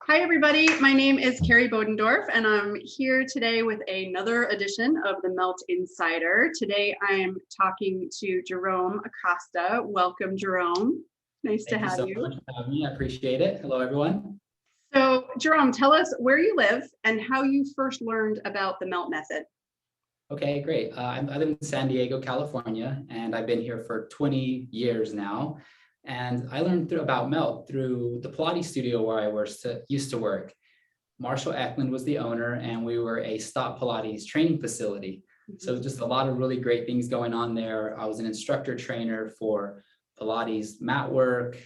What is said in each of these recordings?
Hi, everybody. My name is Kerrie Bodendorf, and I'm here today with another edition of the Melt Insider. Today, I am talking to Jerome Acosta. Welcome, Jerome. Nice to have you. Thank you so much for having me. I appreciate it. Hello, everyone. So, Jerome, tell us where you live and how you first learned about the Melt method. Okay, great. I live in San Diego, California, and I've been here for 20 years now. And I learned about Melt through the Pilates studio where I used to work. Marshall Eklund was the owner, and we were a Stott Pilates training facility. So just a lot of really great things going on there. I was an instructor trainer for Pilates mat work,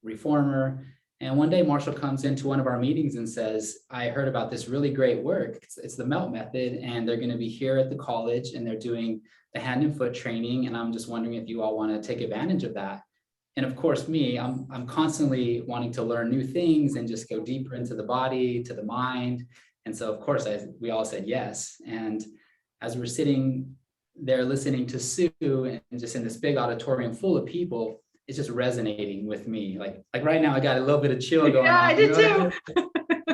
reformer. And one day Marshall comes into one of our meetings and says, I heard about this really great work. It's the Melt method, and they're going to be here at the college and they're doing the hand and foot training. And I'm just wondering if you all want to take advantage of that. And of course, me, I'm constantly wanting to learn new things and just go deeper into the body, to the mind. And so, of course, we all said yes. And as we're sitting there listening to Sue and just in this big auditorium full of people, it's just resonating with me. Like right now, I got a little bit of chill going on. Yeah, I did too.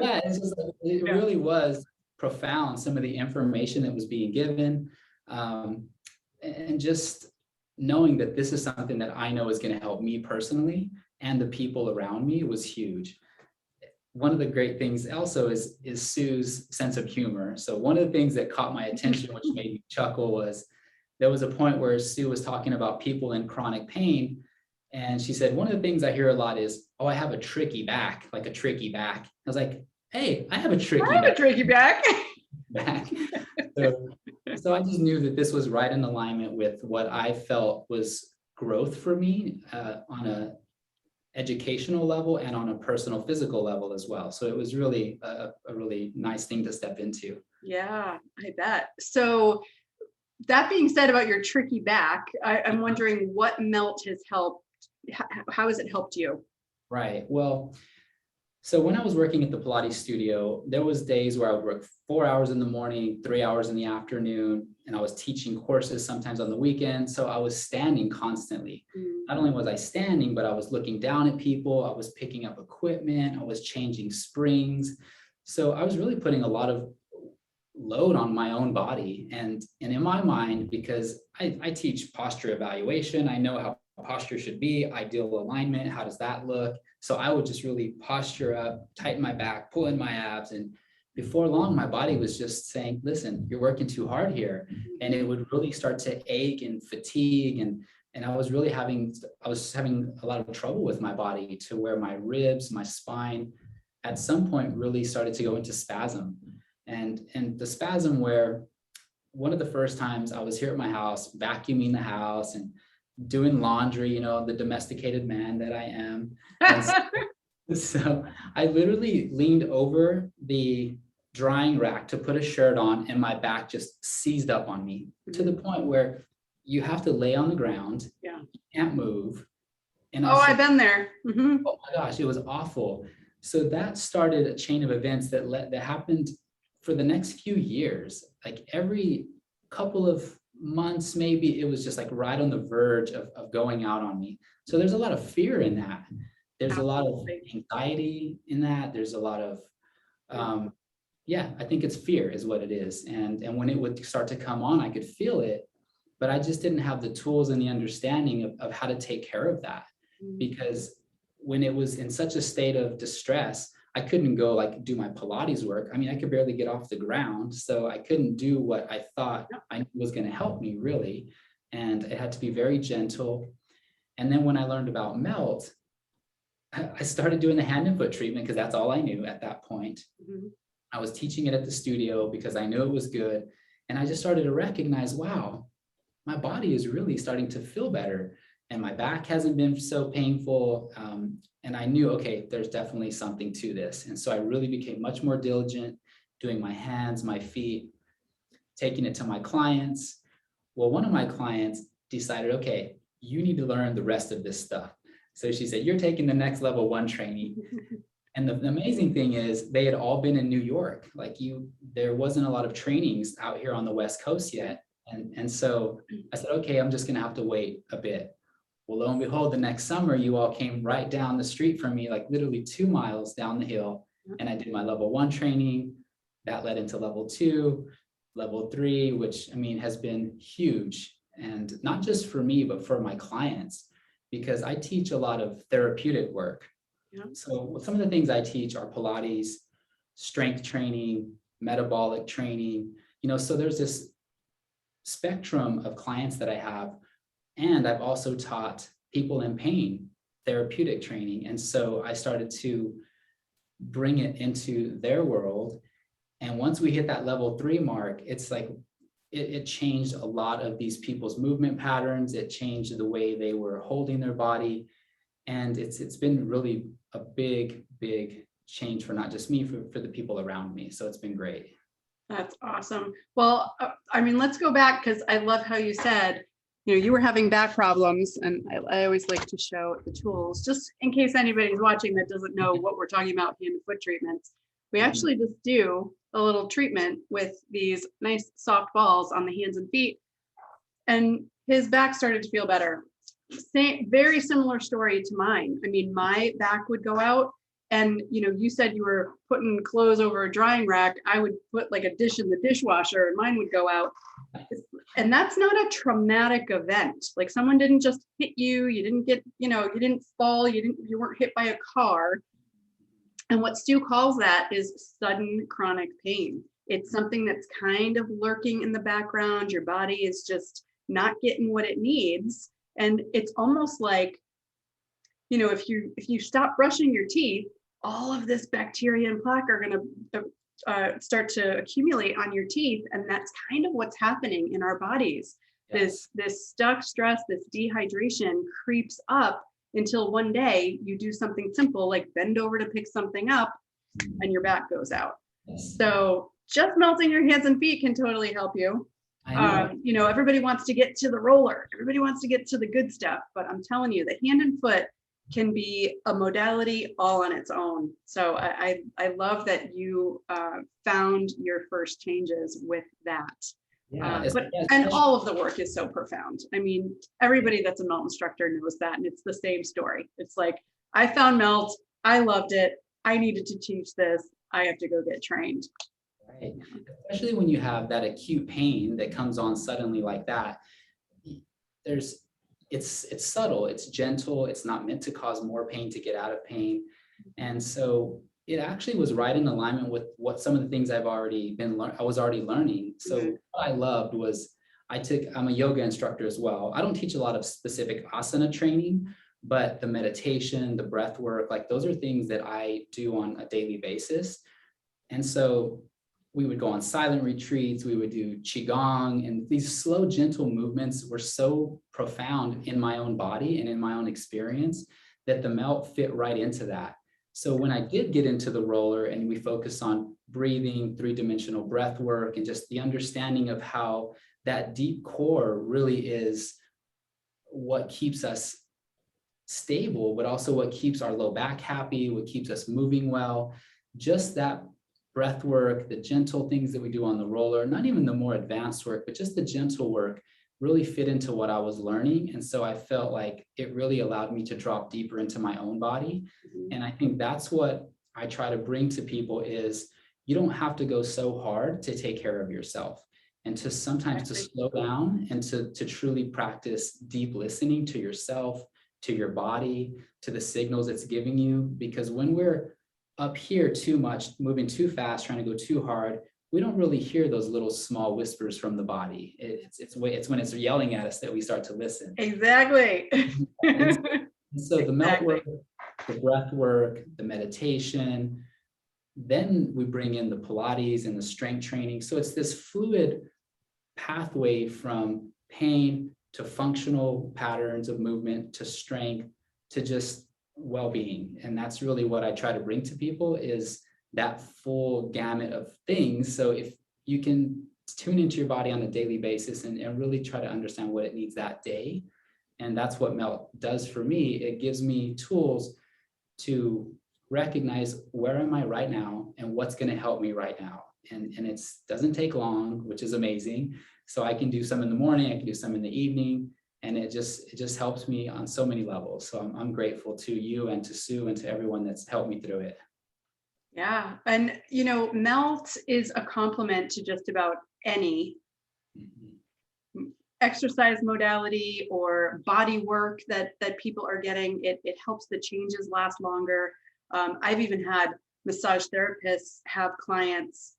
Yeah, it's just, it really was profound, some of the information that was being given. And just knowing that this is something that I know is going to help me personally and the people around me was huge. One of the great things also is Sue's sense of humor. So one of the things that caught my attention, which made me chuckle, was there was a point where Sue was talking about people in chronic pain. And she said, one of the things I hear a lot is, oh, I have a tricky back, like a tricky back. I was like, hey, I have a tricky back. I have a tricky back. So I just knew that this was right in alignment with what I felt was growth for me on a educational level and on a personal physical level as well. So it was really a really nice thing to step into. Yeah, I bet. So that being said about your tricky back, I'm wondering what Melt has helped. How has it helped you? Right. Well, so when I was working at the Pilates studio, there was days where I would work 4 hours in the morning, 3 hours in the afternoon, and I was teaching courses sometimes on the weekend. So I was standing constantly. Not only was I standing, but I was looking down at people. I was picking up equipment. I was changing springs. So I was really putting a lot of load on my own body. And in my mind, because I teach posture evaluation, I know how posture should be, ideal alignment, how does that look? So I would just really posture up, tighten my back, pull in my abs. And before long, my body was just saying, listen, you're working too hard here. And it would really start to ache and fatigue. And I was having a lot of trouble with my body, to where my ribs, my spine at some point really started to go into spasm. And the spasm where one of the first times I was here at my house, vacuuming the house and doing laundry, the domesticated man that I am. And so I literally leaned over the drying rack to put a shirt on, and my back just seized up on me to the point where you have to lay on the ground. Yeah. You can't move. And I've been there. Oh my gosh, it was awful. So that started a chain of events that happened for the next few years. Like every couple of months, maybe, it was just like right on the verge of going out on me. So there's a lot of fear in that. There's a lot of anxiety in that. There's a lot of, I think it's fear is what it is. And when it would start to come on, I could feel it, but I just didn't have the tools and the understanding of how to take care of that. Because when it was in such a state of distress, I couldn't go do my Pilates work. I mean, I could barely get off the ground. So I couldn't do what I thought I knew was going to help me, really. And it had to be very gentle. And then when I learned about Melt, I started doing the hand and foot treatment because that's all I knew at that point. I was teaching it at the studio because I knew it was good. And I just started to recognize, wow, my body is really starting to feel better. And my back hasn't been so painful. And I knew, okay, there's definitely something to this. And so I really became much more diligent, doing my hands, my feet, taking it to my clients. Well, one of my clients decided, okay, you need to learn the rest of this stuff. So she said, you're taking the next level 1 training. And the amazing thing is they had all been in New York. There wasn't a lot of trainings out here on the West Coast yet. And so I said, okay, I'm just going to have to wait a bit. Well, lo and behold, the next summer, you all came right down the street from me, like literally 2 miles down the hill. And I did my level 1 training. That led into level 2, level 3, which I mean has been huge. And not just for me, but for my clients, because I teach a lot of therapeutic work. Yeah. So some of the things I teach are Pilates, strength training, metabolic training, so there's this spectrum of clients that I have. And I've also taught people in pain therapeutic training. And so I started to bring it into their world. And once we hit that level 3 mark, it's like it changed a lot of these people's movement patterns. It changed the way they were holding their body. And it's been really a big, big change for not just me, for the people around me. So it's been great. That's awesome. Well, I mean, let's go back, because I love how you said, you were having back problems, and I always like to show the tools, just in case anybody's watching that doesn't know what we're talking about, hand and foot treatments. We actually just do a little treatment with these nice soft balls on the hands and feet, and his back started to feel better. Very similar story to mine. I mean, my back would go out, and you said you were putting clothes over a drying rack. I would put like a dish in the dishwasher and mine would go out. And that's not a traumatic event. Like, someone didn't just hit you. You didn't get, you didn't fall. You weren't hit by a car. And what Stu calls that is sudden chronic pain. It's something that's kind of lurking in the background. Your body is just not getting what it needs. And it's almost like, if you stop brushing your teeth, all of this bacteria and plaque are going to start to accumulate on your teeth. And that's kind of what's happening in our bodies. Yes. This stuck stress, this dehydration creeps up until one day you do something simple like bend over to pick something up and your back goes out. Yes. So just melting your hands and feet can totally help you. Everybody wants to get to the roller. Everybody wants to get to the good stuff. But I'm telling you, the hand and foot can be a modality all on its own. So I love that you found your first changes with that. Yeah, and all of the work is so profound. I mean, everybody that's a melt instructor knows that, and it's the same story. It's like, I found melt, I loved it, I needed to teach this, I have to go get trained. Right. Especially when you have that acute pain that comes on suddenly like that. It's subtle, it's gentle, it's not meant to cause more pain to get out of pain. And so it actually was right in alignment with what some of the things I was already learning. So what I loved was I'm a yoga instructor as well. I don't teach a lot of specific asana training, but the meditation, the breath work, like those are things that I do on a daily basis. And so we would go on silent retreats, we would do Qigong, and these slow, gentle movements were so profound in my own body and in my own experience that the melt fit right into that. So when I did get into the roller and we focus on breathing, 3-dimensional breath work, and just the understanding of how that deep core really is what keeps us stable, but also what keeps our low back happy, what keeps us moving well, just that breath work, the gentle things that we do on the roller, not even the more advanced work, but just the gentle work really fit into what I was learning. And so I felt like it really allowed me to drop deeper into my own body. And I think that's what I try to bring to people is you don't have to go so hard to take care of yourself, and to sometimes to slow down and to truly practice deep listening to yourself, to your body, to the signals it's giving you. Because when we're up here too much, moving too fast, trying to go too hard, we don't really hear those little small whispers from the body. It's when it's yelling at us that we start to listen. Exactly. So the melt work, the breath work, the meditation, then we bring in the Pilates and the strength training. So it's this fluid pathway from pain to functional patterns of movement to strength to just well-being. And that's really what I try to bring to people is that full gamut of things. So if you can tune into your body on a daily basis and really try to understand what it needs that day. And that's what melt does for me. It gives me tools to recognize where am I right now and what's going to help me right now. And it doesn't take long, which is amazing. So I can do some in the morning, I can do some in the evening, and it just helps me on so many levels. So I'm grateful to you and to Sue and to everyone that's helped me through it. Yeah. And, melt is a complement to just about any Mhm. exercise modality or body work that people are getting. It helps the changes last longer. I've even had massage therapists have clients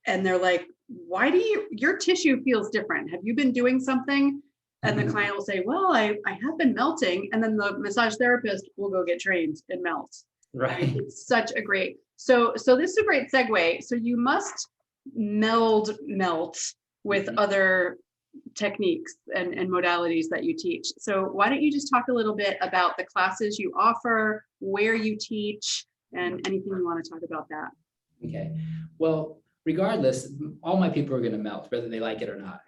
and they're like, why do your tissue feels different? Have you been doing something? And the client will say, well, I have been melting. And then the massage therapist will go get trained in melt. And Right. it's such a great, so this is a great segue. So you must meld melt with Mhm. other techniques and modalities that you teach. So why don't you just talk a little bit about the classes you offer, where you teach, and anything you want to talk about that. Okay. Well, regardless, all my people are going to melt, whether they like it or not.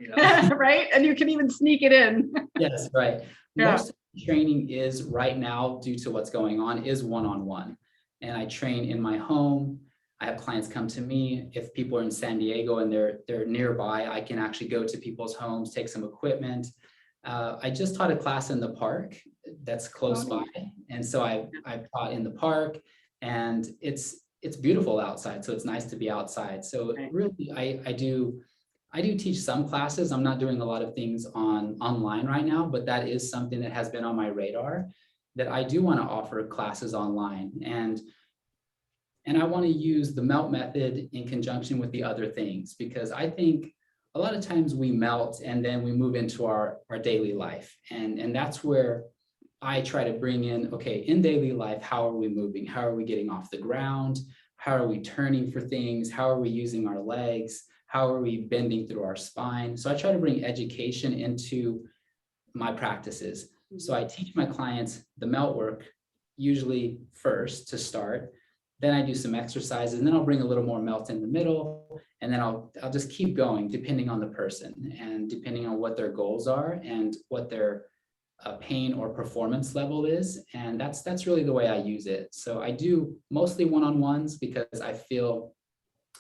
Right? And you can even sneak it in. Yes, right. Yeah. Most of the training is right now, due to what's going on, is one-on-one. And I train in my home. I have clients come to me. If people are in San Diego and they're nearby, I can actually go to people's homes, take some equipment. I just taught a class in the park that's close by, and so I taught in the park, and it's beautiful outside, so it's nice to be outside. So Right. really, I do teach some classes. I'm not doing a lot of things online right now, but that is something that has been on my radar, that I do want to offer classes online. And I want to use the melt method in conjunction with the other things, because I think a lot of times we melt and then we move into our daily life. And that's where I try to bring in, okay, in daily life, how are we moving? How are we getting off the ground? How are we turning for things? How are we using our legs? How are we bending through our spine? So I try to bring education into my practices. So I teach my clients the melt work, usually first to start. Then I do some exercises, and then I'll bring a little more melt in the middle, and then I'll just keep going depending on the person and depending on what their goals are and what their pain or performance level is. And that's really the way I use it. So I do mostly one-on-ones because I feel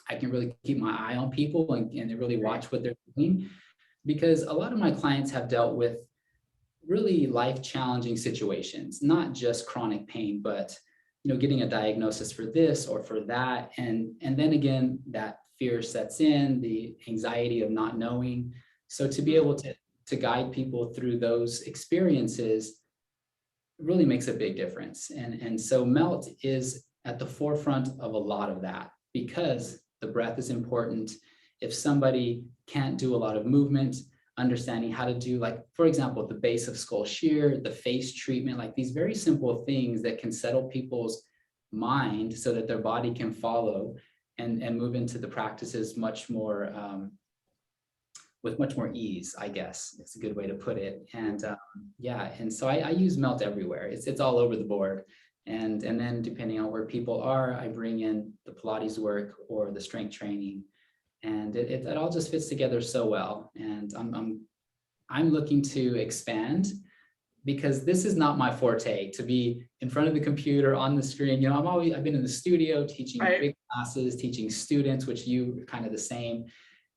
I can really keep my eye on people and really watch what they're doing, because a lot of my clients have dealt with really life-challenging situations, not just chronic pain, but getting a diagnosis for this or for that. And then again, that fear sets in, the anxiety of not knowing. So to be able to guide people through those experiences really makes a big difference. And so melt is at the forefront of a lot of that, because the breath is important. If somebody can't do a lot of movement, understanding how to do, like, for example, the base of skull shear, the face treatment, like these very simple things that can settle people's mind so that their body can follow and move into the practices much more with much more ease, I guess. It's a good way to put it. And yeah, and so I use melt everywhere. It's all over the board. And then depending on where people are, I bring in the Pilates work or the strength training. And it all just fits together so well. And I'm looking to expand, because this is not my forte, to be in front of the computer on the screen. I've been in the studio teaching big classes, teaching students, which you kind of the same.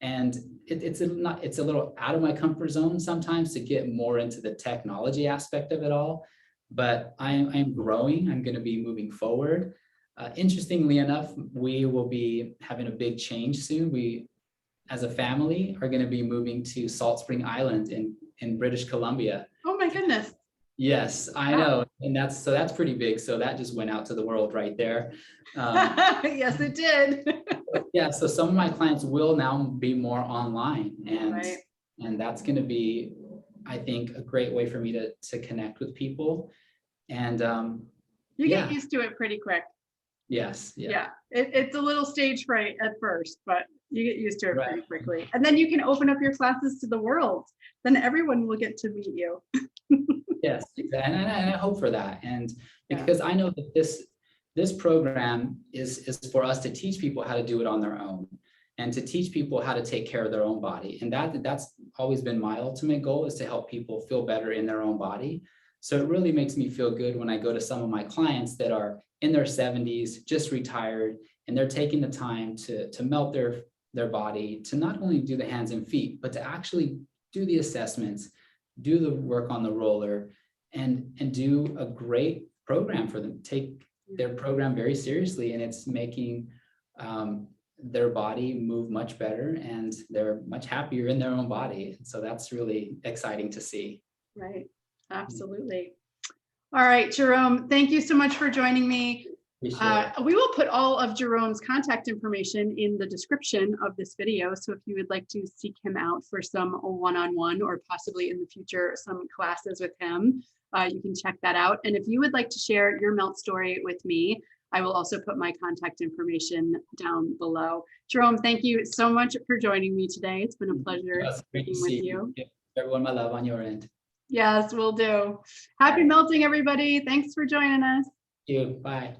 And it's a little out of my comfort zone sometimes to get more into the technology aspect of it all. But I'm growing. I'm going to be moving forward. Interestingly enough, we will be having a big change soon. We, as a family, are going to be moving to Salt Spring Island in British Columbia. Oh my goodness. Yes, I know. And that's pretty big. So that just went out to the world right there. Yes, it did. Yeah, so some of my clients will now be more online, and Right. and that's going to be, I think, a great way for me to connect with people. And You yeah, get used to it pretty quick. yes, yeah, It's a little stage fright at first, but you get used to it pretty right. quickly. And then you can open up your classes to the world. Then everyone will get to meet you. Yes, exactly. And I hope for that. And Yeah. because I know that this program is for us to teach people how to do it on their own, and to teach people how to take care of their own body. And that's always been my ultimate goal, is to help people feel better in their own body. So it really makes me feel good when I go to some of my clients that are in their 70s, just retired, and they're taking the time to melt their body, to not only do the hands and feet, but to actually do the assessments, do the work on the roller, and do a great program for them. Take their program very seriously, and it's making their body move much better, and they're much happier in their own body. So that's really exciting to see. Right. Absolutely. All right, Jerome, thank you so much for joining me. We will put all of Jerome's contact information in the description of this video. So if you would like to seek him out for some one-on-one or possibly in the future, some classes with him, you can check that out. And if you would like to share your melt story with me, I will also put my contact information down below. Jerome, thank you so much for joining me today. It's been a pleasure speaking with you. Everyone, my love on your end. Yes, will do. Happy melting, everybody. Thanks for joining us. Thank you. Bye.